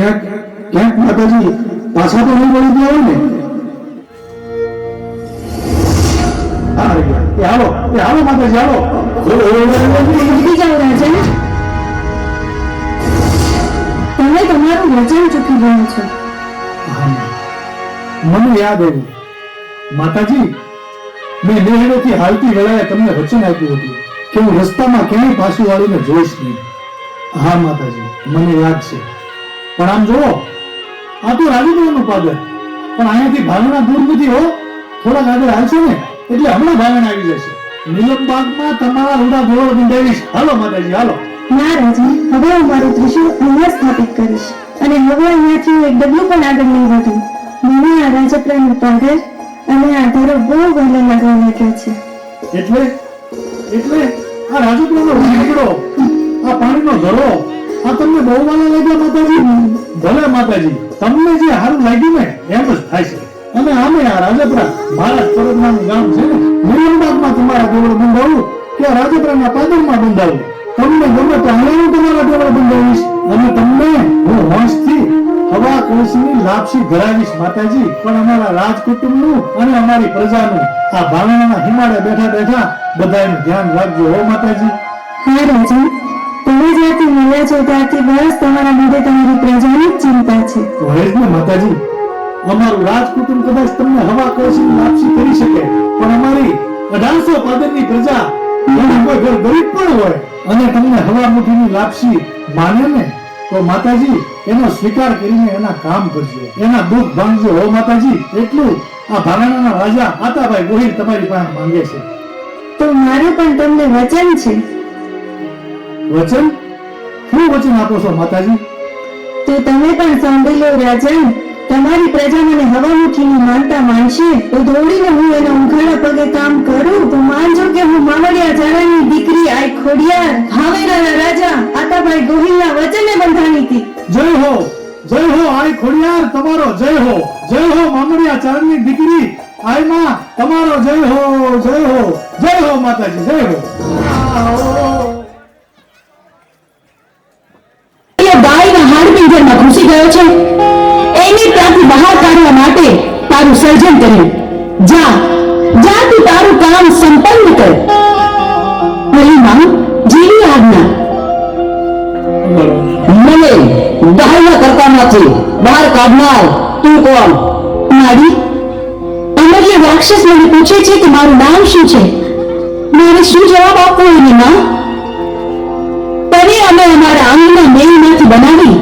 ક્યાંક માતાજી પાછા તો નહીં વળી ગયા હોય ને. હાલો માતાજી હાલો. ઉઠી જાઓ રાજા, તમે તમારું વચન ચૂકી ગયા છો. મને યાદ આવ્યું માતાજી, મેં નેહડેથી હાલતી વેળાએ તમને વચન આપ્યું હતું કે હું રસ્તામાં ક્યાંય પાછું વાળીને જોઈશ નહીં. હા માતાજી, મને યાદ છે. પણ આમ જુઓ, આ તો રાજુભાઈનું પાદર, પણ અહીંયાથી ભાવના દૂર નથી હો. થોડાક આગળ હાલશો ને એટલે હમણાં ભાવના આવી જશે. નીલમબાગમાં તમારા રૂડા ગોળ બંધાવીશ. હાલો માતાજી હાલો. ના રાજા, હવે હું મારું ત્રિશૂળ અહીંયા સ્થાપિત કરીશ અને હવે અહીંયાથી હું એક ડગલું પણ આગળ નહીં વધું. મને આ રાજપરાનું પાદર અને આ ધરો બહુ વહેલા લાગવા લાગ્યા છે. એટલે આ રાજપરાનો વીજળો, આ પાણીનો ધરો, આ તમને બહુ વાલા લાગ્યા માતાજી? ભલે માતાજી, તમને જે સારું લાગ્યું ને એમ જ થાય છે. અને આમે આ રાજપરા મારા પરગણાનું ગામ છે ને, નીલમબાગમાં તમારા દેવળ બંધાવું કે રાજપરાના પાદરમાં બંધાવું, તમને ગમે તો અહીંયા તમારા દેવળ બંધાવીશ અને તમને હું હોંશથી હવા કળશની લાપસી ધરાવીશ માતાજી. પણ અમારા રાજકુટુંબનું અને અમારી પ્રજાનું આ ભાવનાના હિમાળે બેઠા બેઠા બધાનું ધ્યાન રાખજો હો માતાજી. હા રાજા, તમે જ્યાંથી મળ્યા છો ત્યાંથી બસ તમારા માટે તમારી પ્રજાની જ ચિંતા છે. હોય જ ને માતાજી, અમારું રાજકુટુંબ કદાચ તમને હવા કળશની લાપસી કરી શકે, પણ અમારી 1800 પાદરની પ્રજા એનું કોઈ ઘર ગરીબ પણ હોય અને તમને હવા મુઠ્ઠીની લાપસી માને ને તો માતાજી એનો સ્વીકાર કરીને એના કામ કરજો, એના દુઃખ ભાંગજો હો માતાજી. એટલું આ ભાવનાના રાજા આતાભાઈ ગોહિલ તમારી પાસે માંગે છે. તો મારું પણ તમને વચન છે. વચન? શું વચન આપો છો માતાજી? તો તમે પણ સાંભળી લો રાજા, તમારી પ્રજા મને હવામુઠીની માનતા માનશે તો દોડીને હું એના ઉઘાડા પગે કામ કરું તો માનજો કે હું માવડિયા ઝાલાની દીકરી આઈ ખોડિયાર ભાવેરાના રાજા આતાભાઈ ગોહિલના વચને બંધાણી હતી. જય હો આઈ ખોડિયાર, તમારો જય હો. જય હો મામડિયા ચારણની દીકરી આઈ માં, તમારો જય હો. જય હો માતાજી, જય હો. ગાયના હાડપિંજરમાં ઘૂસી ગયો છે, એને ત્યાંથી બહાર કાઢવા માટે તારું સર્જન કર્યું. જા તું તારું કામ સંપન્ન કર. પેલી માં જીવી આજ્ઞા. મને ગાયના કરતામાંથી બહાર કાઢનાર તું કોણ? મારી અમર્ય રાક્ષસ મને પૂછે છે કે મારું નામ શું છે. મારે શું જવાબ આપવો એની માં? તને અમે અમારા આંગણા મેલમાંથી બનાવી